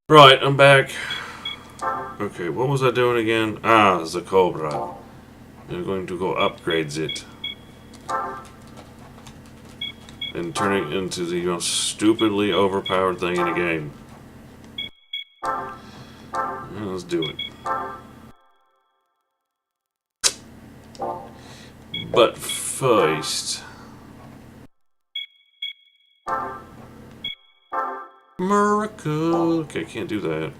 Right, I'm back. Okay, what was I doing again? Ah, the Cobra. I'm going to go upgrade it. And turn it into the most stupidly overpowered thing in the game. Well, let's do it. But first... Miracle! Okay, can't do that.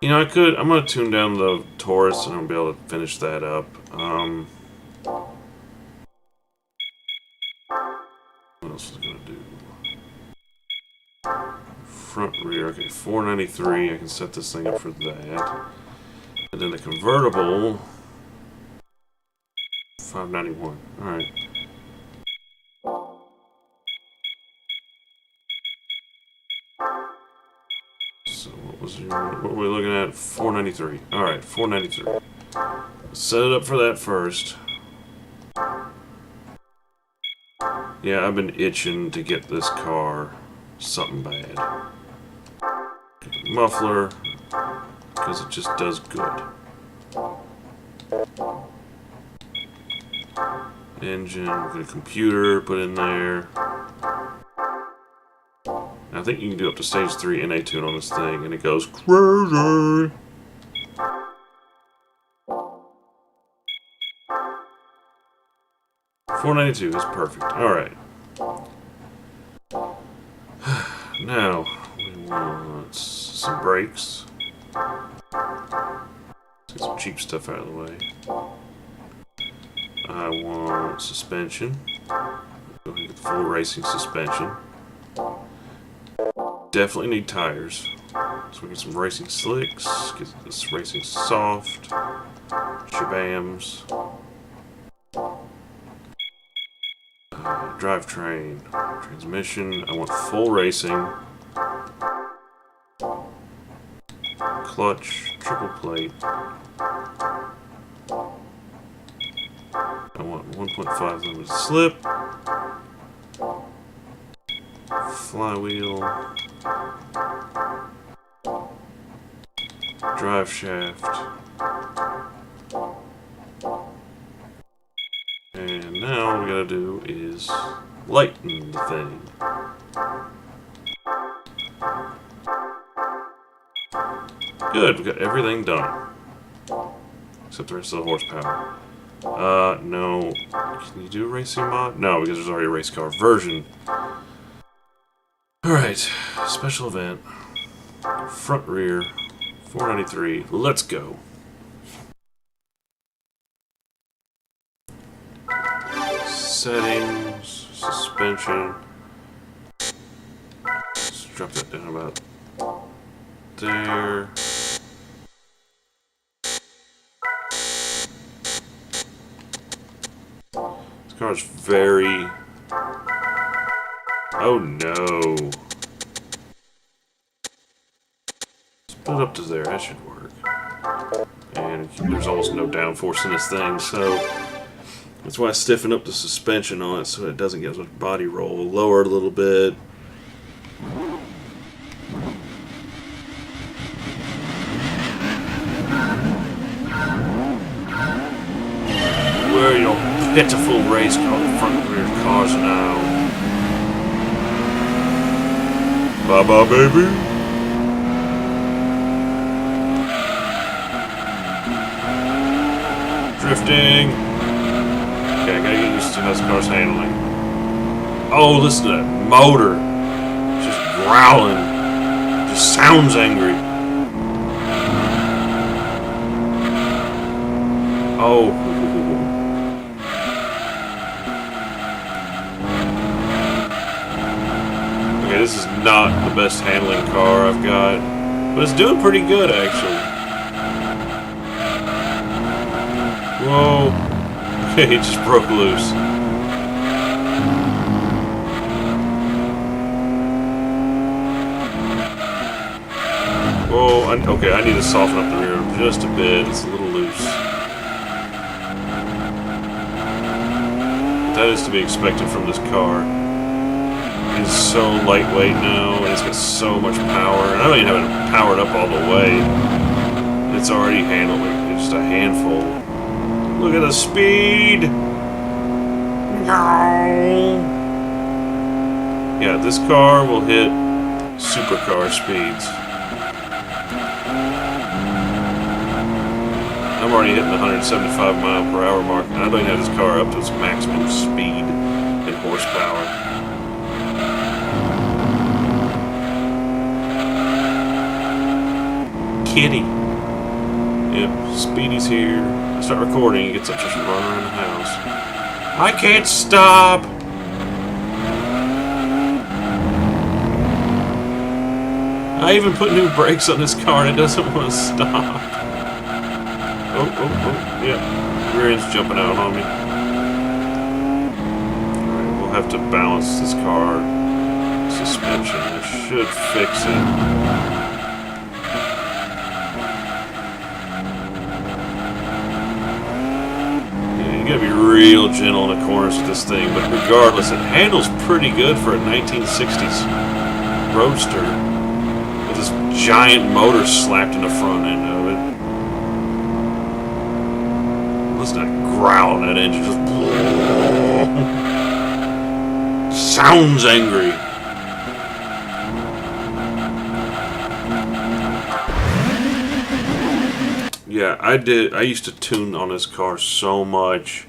You know, I could... I'm going to tune down the Taurus and I'll be able to finish that up. What else was I going to do? Front, rear. Okay, 493. I can set this thing up for that. And then the convertible... 591. Alright. So what were we looking at? 493. Alright, 493. Set it up for that first. Yeah, I've been itching to get this car something bad. Muffler, because it just does good. Engine, we'll get a computer put in there. I think you can do up to stage 3 NA tune on this thing, and it goes crazy. $492 is perfect. Alright. Now, we want some brakes. Get some cheap stuff out of the way. I want suspension. Go ahead and get the full racing suspension. Definitely need tires. So we get some racing slicks, get this racing soft, shabams. Drivetrain, transmission, I want full racing, clutch, triple plate, I want 1.5 limited slip, flywheel, drive shaft, and now all we gotta do is lighten the thing. Good, we got everything done. Except the rest of the horsepower. No. Can you do a racing mod? No, because there's already a race car version. Alright, special event. Front rear, 493. Let's go. Settings, suspension. Let's drop that down about there. This car's very... Oh no. Let's put it up to there, that should work. And there's almost no downforce in this thing, so... That's why I stiffen up the suspension on it so it doesn't get as much body roll. Lower it a little bit. Where are your pitiful race car front rear cars now? Bye-bye, baby. Drifting. Okay, I gotta get used to how this car's handling. Oh, listen to that motor. Just growling. Just sounds angry. Oh. Okay, this is not the best handling car I've got. But it's doing pretty good, actually. Whoa. It just broke loose. Whoa, okay, I need to soften up the rear just a bit. It's a little loose. But that is to be expected from this car. It's so lightweight now, and it's got so much power. And I don't even have it powered up all the way. It's already handling it. Just a handful. Look at the speed! Yeah, this car will hit supercar speeds. I'm already hitting the 175 mile per hour mark, and I don't even have this car up to its maximum speed and horsepower. Kitty. Yep, Speedy's here. I start recording, he gets up just run around the house. I can't stop! I even put new brakes on this car and it doesn't want to stop. Oh, yeah. Rear end's jumping out on me. Alright, we'll have to balance this car suspension. It should fix it. You gotta be real gentle in the corners with this thing, but regardless, it handles pretty good for a 1960s roadster with this giant motor slapped in the front end of it. Listen to that growl on that engine, just sounds angry. Yeah, I used to tune on this car so much.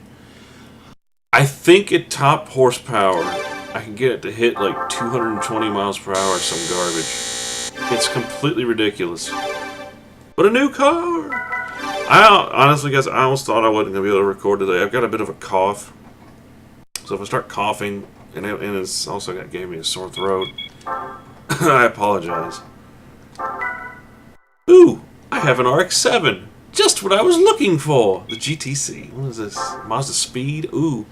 I think at top horsepower, I can get it to hit like 220 miles per hour or some garbage. It's completely ridiculous. But a new car! Honestly, guys, I almost thought I wasn't going to be able to record today. I've got a bit of a cough. So if I start coughing, and it's also gave me a sore throat, I apologize. Ooh, I have an RX-7. Just what I was looking for. The GTC. What is this? Mazda Speed? Ooh.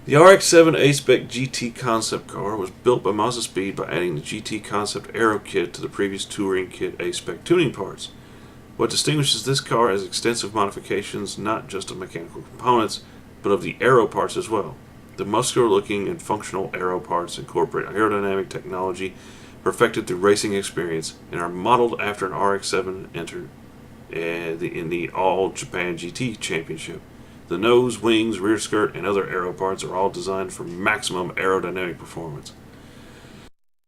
The RX-7 A-Spec GT concept car was built by Mazda Speed by adding the GT concept aero kit to the previous touring kit A-Spec tuning parts. What distinguishes this car is extensive modifications, not just of mechanical components, but of the aero parts as well. The muscular-looking and functional aero parts incorporate aerodynamic technology perfected through racing experience and are modeled after an RX-7 entered in the All Japan GT Championship. The nose, wings, rear skirt, and other aero parts are all designed for maximum aerodynamic performance.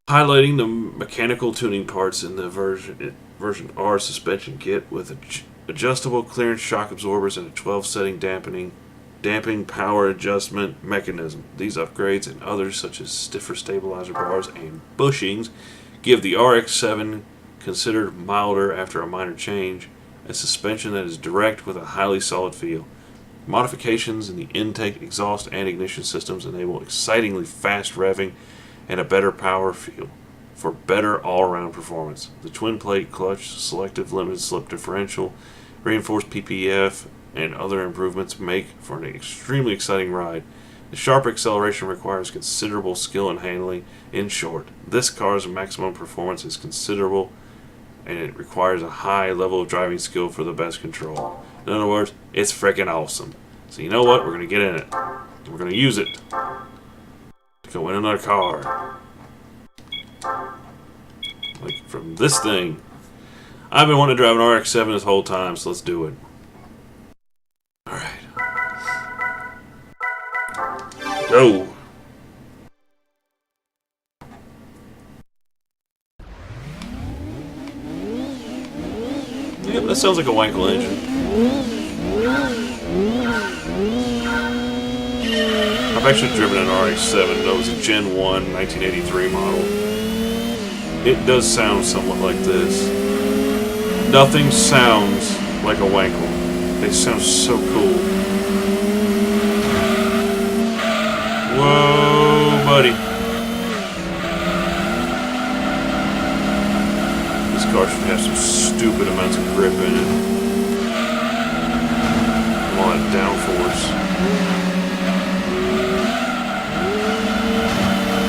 Highlighting the mechanical tuning parts in the version R suspension kit with adjustable clearance shock absorbers and a 12-setting damping power adjustment mechanism. These upgrades and others such as stiffer stabilizer bars and bushings give the RX-7, considered milder after a minor change, a suspension that is direct with a highly solid feel. Modifications in the intake, exhaust, and ignition systems enable excitingly fast revving and a better power feel for better all-around performance. The twin-plate clutch, selective limited slip differential, reinforced PPF, and other improvements make for an extremely exciting ride. The sharp acceleration requires considerable skill in handling. In short, this car's maximum performance is considerable, and it requires a high level of driving skill for the best control. In other words, it's freaking awesome. So you know what? We're going to get in it. We're going to use it to go in another car. Like from this thing. I've been wanting to drive an RX-7 this whole time, so let's do it. Alright. Go! Yep, that sounds like a Wankel engine. I've actually driven an RX-7. That was a Gen 1 1983 model. It does sound somewhat like this. Nothing sounds like a Wankel. They sound so cool. Whoa, buddy. This car should have some stupid amounts of grip in it. And all that downforce.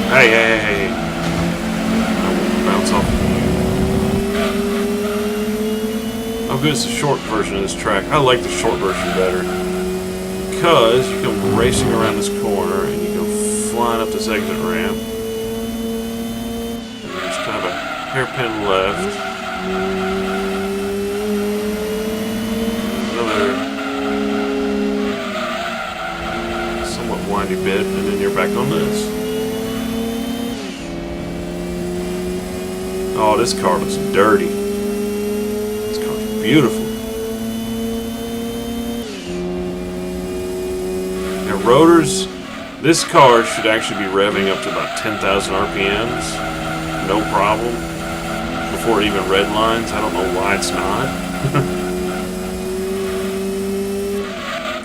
Hey, hey, hey, hey. I will bounce off of you. How good is the short version of this track? I like the short version better. Because you come racing around this corner and you go flying up this exit ramp. And there's kind of a hairpin left. Another somewhat windy bit, and then you're back on this. Oh, this car looks dirty. This car's beautiful. Now, rotors, this car should actually be revving up to about 10,000 RPMs. No problem. Before it even redlines. I don't know why it's not.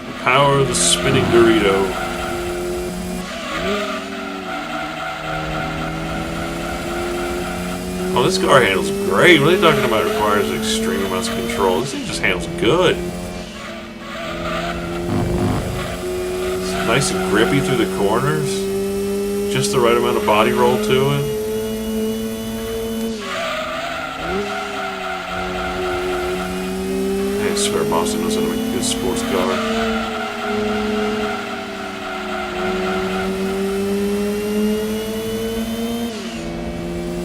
The power of the spinning Dorito. Oh, this car handles great. What are they talking about? It requires extreme amounts of control. This thing just handles good. It's nice and grippy through the corners. Just the right amount of body roll to it. I swear Boston knows how to make a good sports car.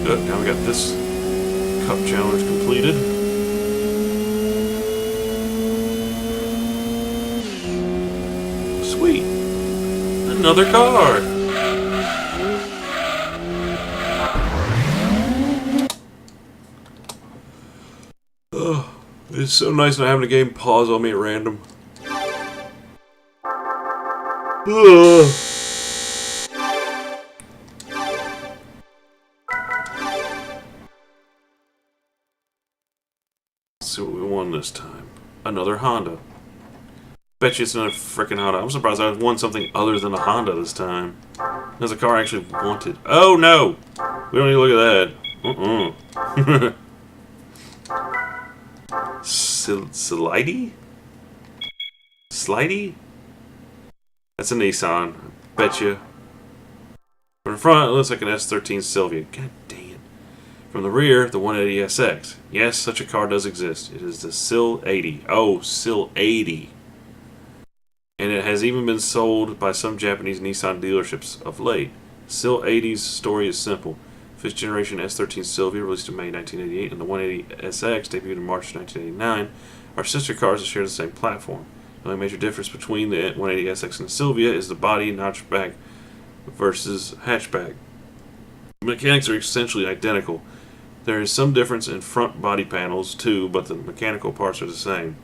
Good, now we got this cup challenge completed. Sweet. Another car. Oh, it's so nice not having a game pause on me at random. Ugh. Let's see what we won this time. Another Honda. Bet you it's another freaking Honda. I'm surprised I won something other than a Honda this time. There's a car I actually wanted. Oh no! We don't need to look at that. Slidey? Slidey? That's a Nissan. Bet you. From the front, it looks like an S13 Sylvia. God dang it. From the rear, the 180SX. Yes, such a car does exist. It is the Sil 80. Oh, Sil 80. And it has even been sold by some Japanese Nissan dealerships of late. Sil 80's story is simple. Fifth generation S13 Sylvia, released in May 1988, and the 180SX, debuted in March 1989, are sister cars that share the same platform. The only major difference between the 180SX and the Sylvia is the body notchback versus hatchback. The mechanics are essentially identical. There is some difference in front body panels too, but the mechanical parts are the same.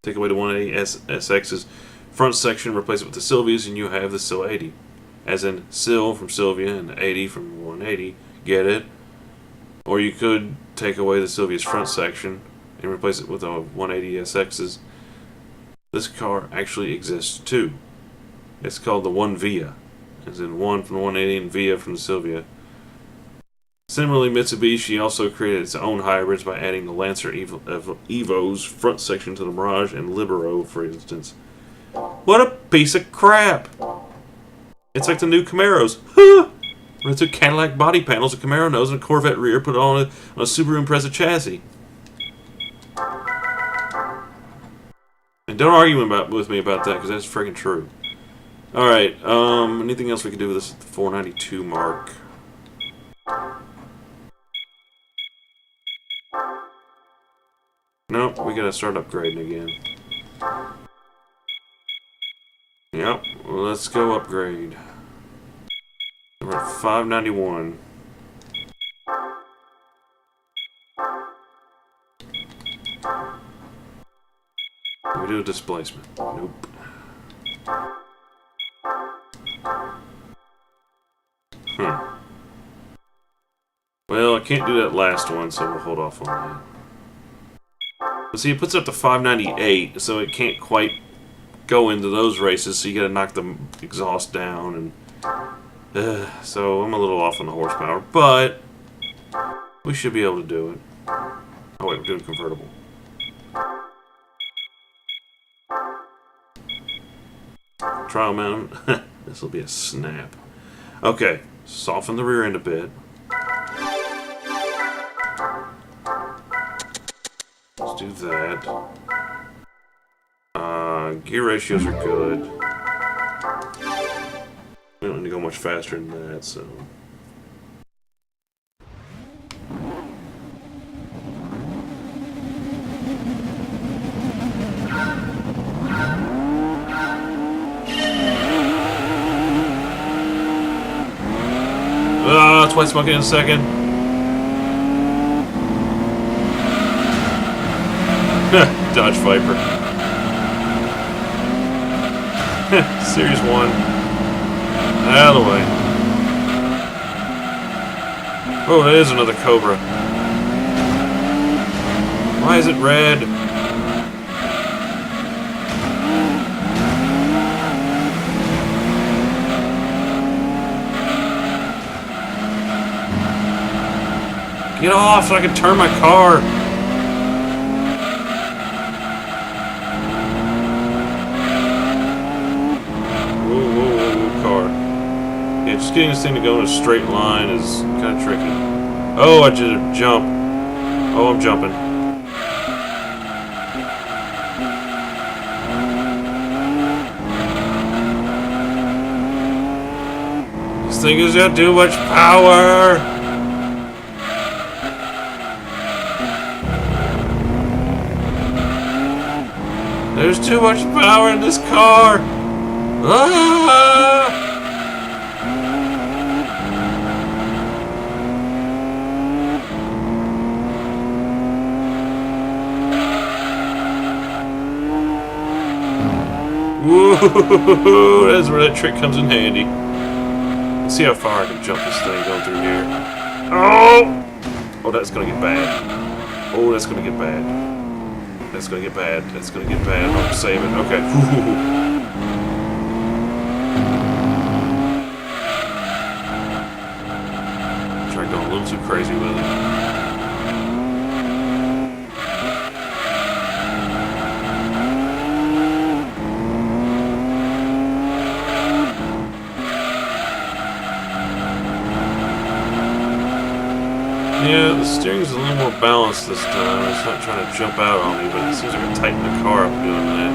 Take away the 180SX's front section, replace it with the Sylvia's, and you have the Sil 80. As in Sil from Sylvia and 80 from 180. Get it? Or you could take away the Sylvia's front section and replace it with a 180SX's. This car actually exists too. It's called the 1 Via, as in 1 from the 180 and Via from the Sylvia. Similarly, Mitsubishi also created its own hybrids by adding the Lancer Evo's front section to the Mirage and Libero, for instance. What a piece of crap! It's like the new Camaros. They took Cadillac body panels, a Camaro nose, and a Corvette rear, put it on a Subaru Impreza chassis. And don't argue with me about that, because that's freaking true. Alright, anything else we can do with this at the 492 mark? Nope, we gotta start upgrading again. Yep, well, let's go upgrade. We're at 591. Can we do a displacement? Nope. Well, I can't do that last one, so we'll hold off on that. But see, it puts it up to 598, so it can't quite go into those races, so you gotta knock the exhaust down, and so I'm a little off on the horsepower, but we should be able to do it. Oh wait, we're doing convertible. Trial mount. This will be a snap. Okay, soften the rear end a bit. Let's do that. Gear ratios are good. We don't need to go much faster than that, so. smoking in a second. Dodge Viper. Series 1. Out of the way. Oh, that is another Cobra. Why is it red? Get off so I can turn my car. Whoa, car. Yeah, just getting this thing to go in a straight line is kind of tricky. Oh, I did a jump. Oh, I'm jumping. This thing has got too much power. There's too much power in this car. Ah! Whoa! That's where that trick comes in handy. Let's see how far I can jump this thing going through here. Oh! Oh, that's gonna get bad. Oh, that's gonna get bad. That's gonna get bad. That's gonna get bad. I'm saving. Okay. Try going a little too crazy with it. Yeah, the steering's a little more balanced this time. It's not trying to jump out on me, but it seems like I tighten the car up doing that.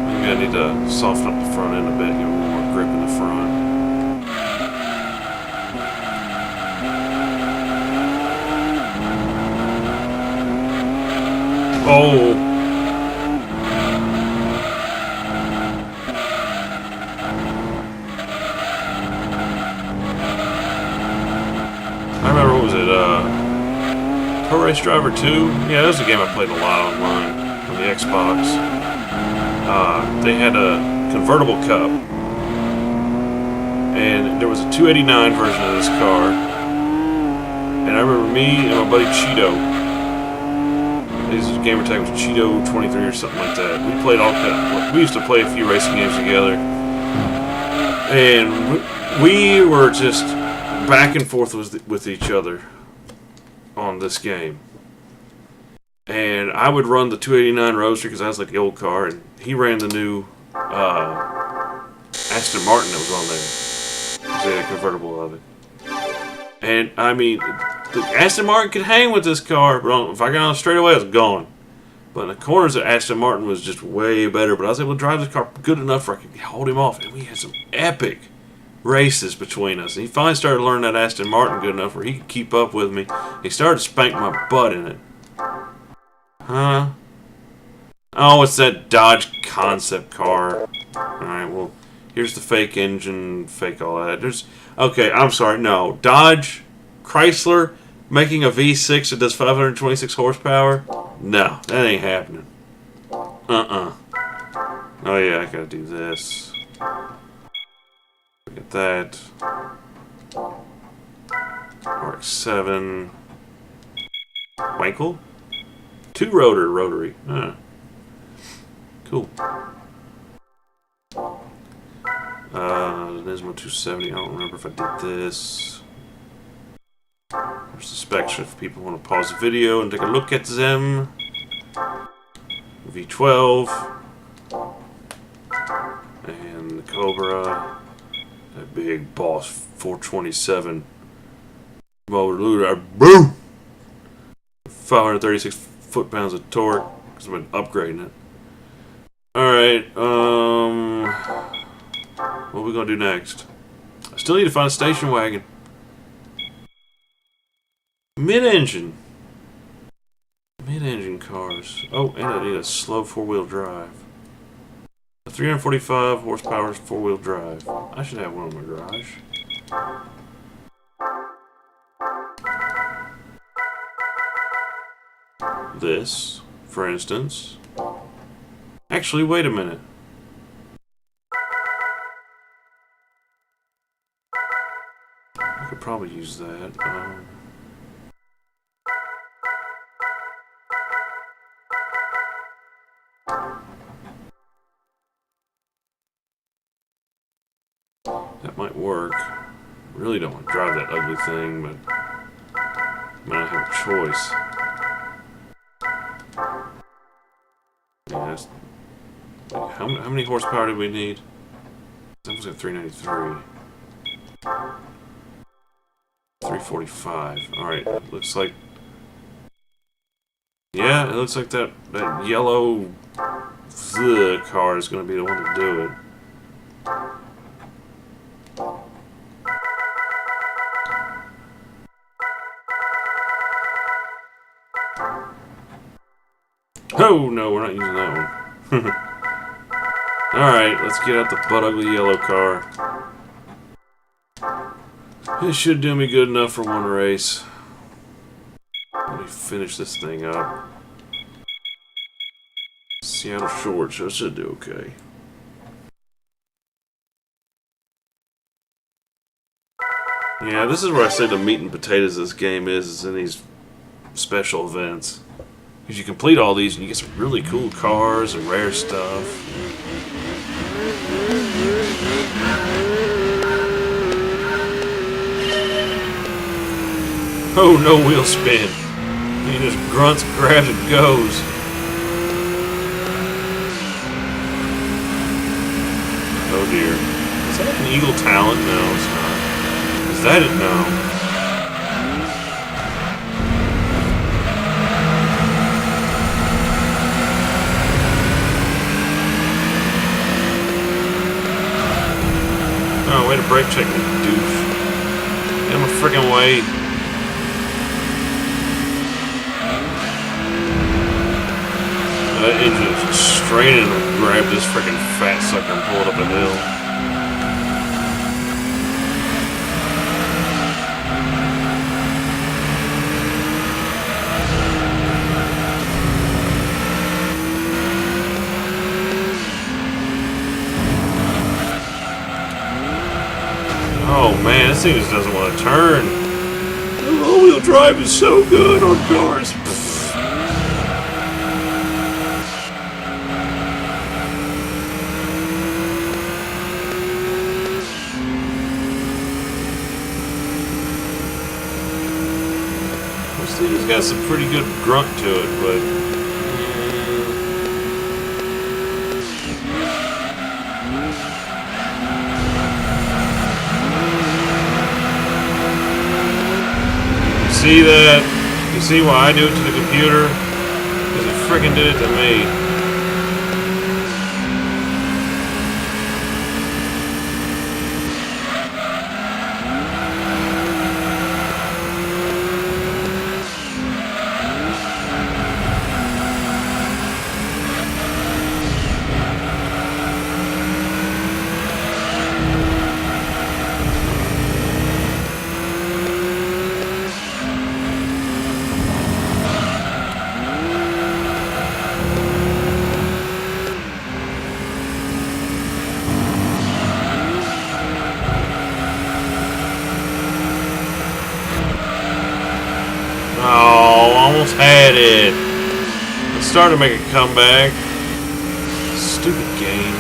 Maybe I need to soften up the front end a bit, give it a little more grip in the front. Oh! Pro Race Driver 2? Yeah, that was a game I played a lot online on the Xbox. They had a convertible cup, and there was a 289 version of this car. And I remember me and my buddy Cheeto. His gamer tag was Cheeto23 or something like that. We played all we used to play a few racing games together, and we were just back and forth with each other on this game. And I would run the 289 Roadster because I was like the old car, and he ran the new Aston Martin that was on there. They had a convertible of it. And I mean, the Aston Martin could hang with this car, but if I got on the straightaway, I was gone. But in the corners, the Aston Martin was just way better. But I was able to drive this car good enough where I could hold him off, and we had some epic races between us. And he finally started learning that Aston Martin good enough where he could keep up with me. He started to spank my butt in it. Huh? Oh, it's that Dodge concept car. Alright, well, here's the fake engine, fake all that. Okay, I'm sorry, no. Dodge, Chrysler, making a V6 that does 526 horsepower? No, that ain't happening. Oh yeah, I gotta do this. Look at that. RX-7. Wankel? Two-rotor rotary. Huh. Cool. Nismo 270. I don't remember if I did this. There's the specs if people want to pause the video and take a look at them. V12. And the Cobra. That big Boss 427 motor. Boom! 536 foot-pounds of torque because I've been upgrading it. Alright, what are we going to do next? I still need to find a station wagon. Mid-engine. Mid-engine cars. Oh, and I need a slow four-wheel drive. A 345 horsepower four-wheel drive. I should have one in my garage. This, for instance. Actually, wait a minute. I could probably use that. That might work. Really don't want to drive that ugly thing, but I might not have a choice. Yeah, how many horsepower did we need? That was at 393. 345. Alright, looks like... Yeah, it looks like that yellow car is going to be the one to do it. Oh, no, we're not using that one. Alright, let's get out the butt ugly yellow car. This should do me good enough for one race. Let me finish this thing up. Seattle short, so it should do okay. Yeah, this is where I say the meat and potatoes of this game is in these special events. Because you complete all these and you get some really cool cars and rare stuff. Oh, no wheel spin. He just grunts, grabs, and goes. Oh dear. Is that an Eagle Talent? No, it's not. Is that it? No. Oh, way to brake check me, douche. Get him a friggin' way. That engine is straining to grab this freaking fat sucker and pull it up a hill. Oh man, this thing just doesn't want to turn. The all-wheel drive is so good on cars. This thing's got some pretty good grunt to it, but see that? You see why I do it to the computer? Because it frickin' did it to me. Almost had it. It's starting to make a comeback. Stupid game.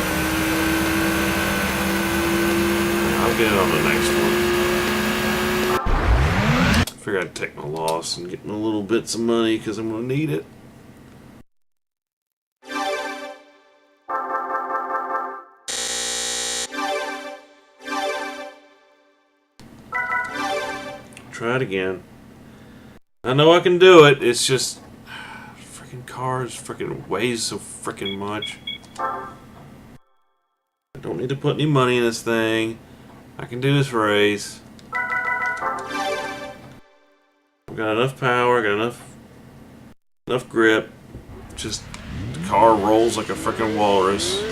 I'll get it on the next one. I figured I'd take my loss and get me a little bits of money because I'm going to need it. Try it again. I know I can do it, it's just freaking cars freaking weighs so freaking much. I don't need to put any money in this thing. I can do this race. I've got enough power, got enough grip. Just the car rolls like a freaking walrus.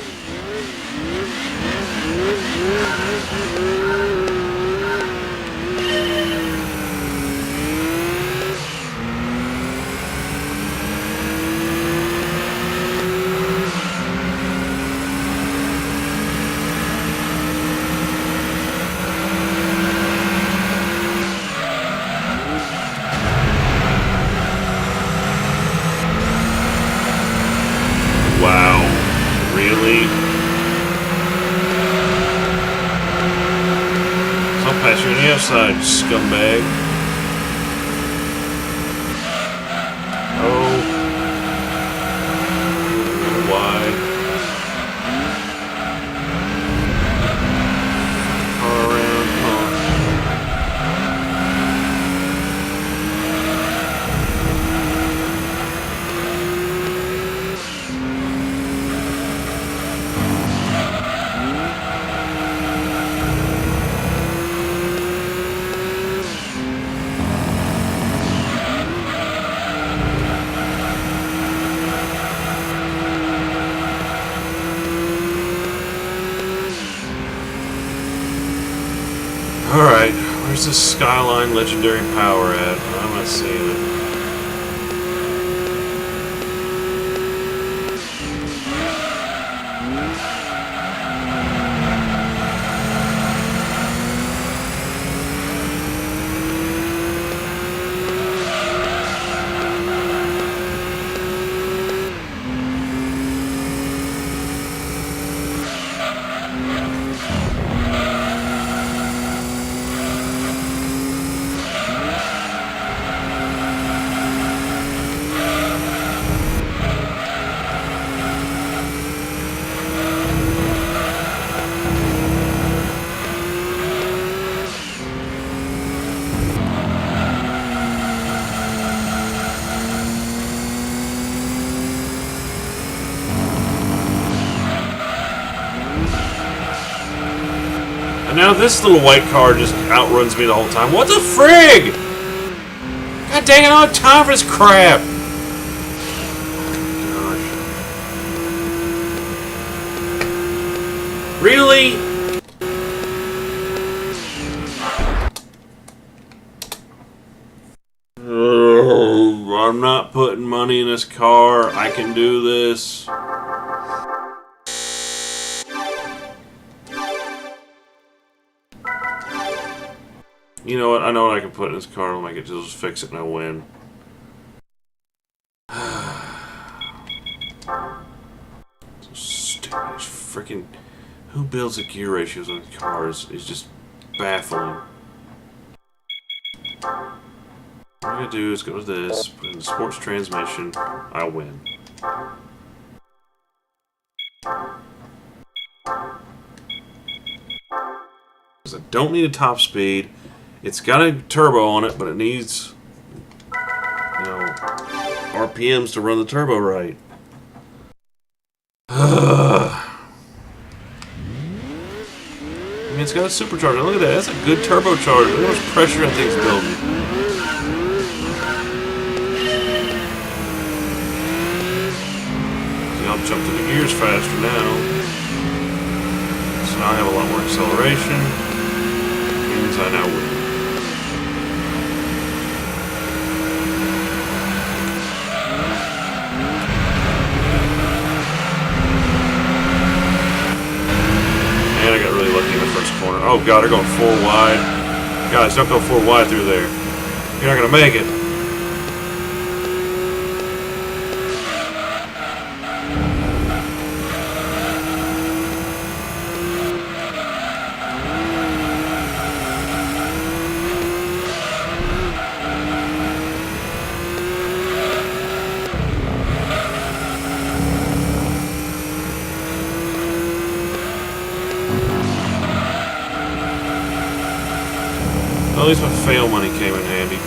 Wow. Really? So I'll pass you on the outside, scumbag. Oh. Wide. Car around, come on. Alright, where's this Skyline Legendary Power at? I'm not seeing it. And now this little white car just outruns me the whole time. What the frig? God dang it, I don't have time for this crap. Gosh. Really? Oh, I'm not putting money in this car. I can do this. You know what? I know what I can put in this car. I'll make it just fix it and I'll win. So stupid. Freaking. Who builds the gear ratios on cars? It's just baffling. What I'm gonna do is go to this, put in the sports transmission. I win. Because I don't need a top speed. It's got a turbo on it, but it needs, you know, RPMs to run the turbo right. I mean, it's got a supercharger. Look at that. That's a good turbocharger. Look how much pressure that thing's building. See, I'll jump to the gears faster now. So now I have a lot more acceleration. Means I now win. And I got really lucky in the first corner. Oh god, they're going 4 wide. Guys, don't go 4 wide through there. You're not going to make it. At least my fail money came in handy.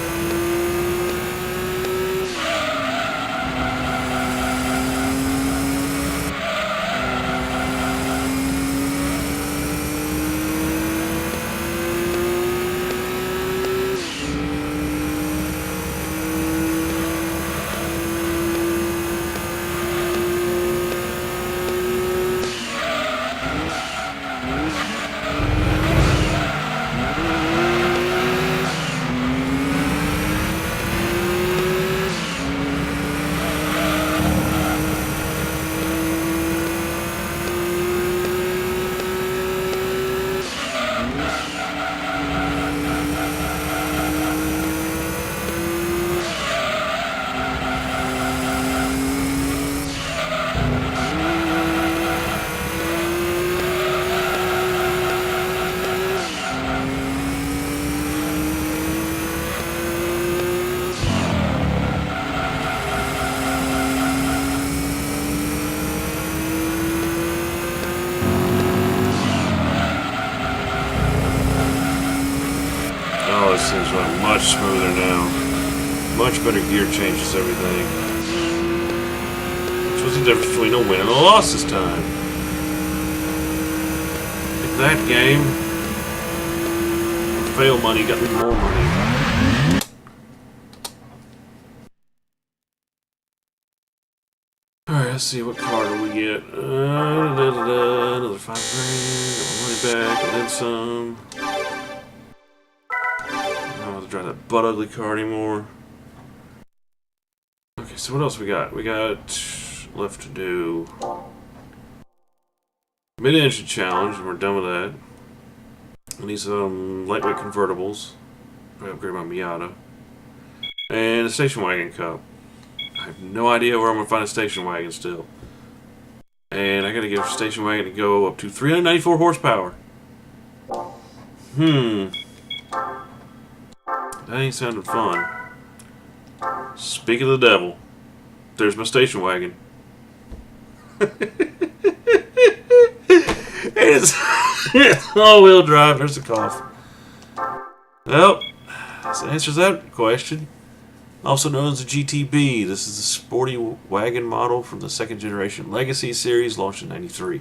this thing's running much smoother now. Much better gear changes, everything. Which was the difference between a win and a loss this time. Like that game. Fail money got me more money. Alright, let's see what car do we get. Another $5 grand, got my money back, and then some. I don't want to drive that butt ugly car anymore. Okay, so what else we got? We got left to do mid-engine challenge, and we're done with that. I need some lightweight convertibles. I upgrade my Miata. And a station wagon cup. I have no idea where I'm going to find a station wagon still. And I got to get a station wagon to go up to 394 horsepower. That ain't sounding fun. Speak of the devil. There's my station wagon. It's all-wheel drive. There's the cough. Well, this answers that question. Also known as the GTB, this is a sporty wagon model from the second generation Legacy series, launched in '93.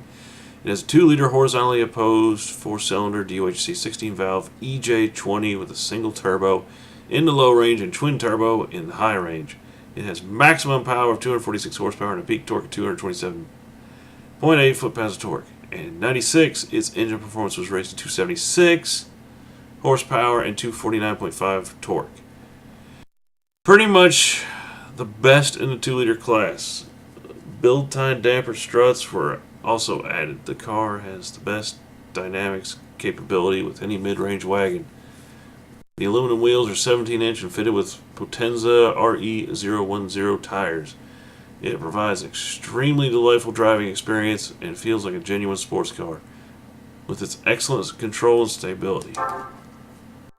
It has a 2-liter horizontally opposed 4-cylinder DOHC 16-valve EJ20 with a single turbo in the low range and twin turbo in the high range. It has maximum power of 246 horsepower and a peak torque of 227.8 foot-pounds of torque. And in '96, its engine performance was raised to 276 horsepower and 249.5 torque. Pretty much the best in the 2-liter class. Build time damper struts were also added. The car has the best dynamics capability with any mid-range wagon. The aluminum wheels are 17-inch and fitted with Potenza RE010 tires. It provides an extremely delightful driving experience and feels like a genuine sports car. With its excellent control and stability.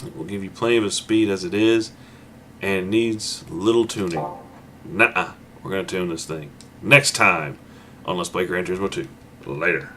It will give you plenty of speed as it is, and needs little tuning. Nuh-uh. We're going to tune this thing next time on Let's Play Gran Turismo 2. Later.